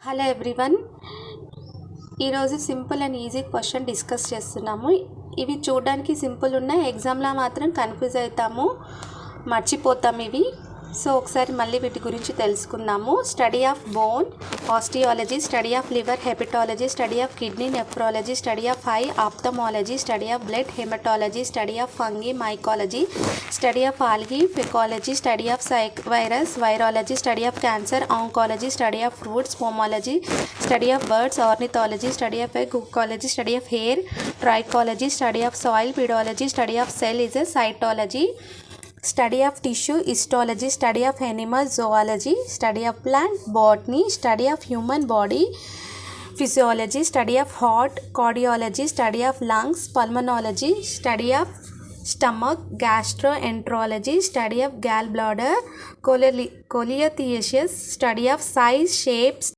Hello everyone, ఈరోజు simple and easy question discuss చేస్తున్నాము. ఇవి చూడడానికి సింపుల్ ఉన్నాయి, ఎగ్జామ్లో మాత్రం కన్ఫ్యూజ్ అవుతాము, మర్చిపోతాం ఇవి. సో ఒకసారి మళ్ళీ వీటి గురించి తెలుసుకుందాము. Study of bone, osteology, study of liver, hepatology, study of kidney, nephrology, study of eye, ophthalmology, study of blood, haematology, study of fungi, mycology, study of algae, phycology, study of virus, virology, study of cancer, oncology, study of fruits, pomology, study of birds, ornithology, study of egg, oology, study of hair, trichology, study of soil, pedology, study of cell is a cytology, study of tissue, histology, study of animals, zoology, study of plant, botany, study of human body, physiology, study of heart, cardiology, study of lungs, pulmonology, study of stomach, gastroenterology, study of gallbladder, cholelithiasis, study of size, shapes,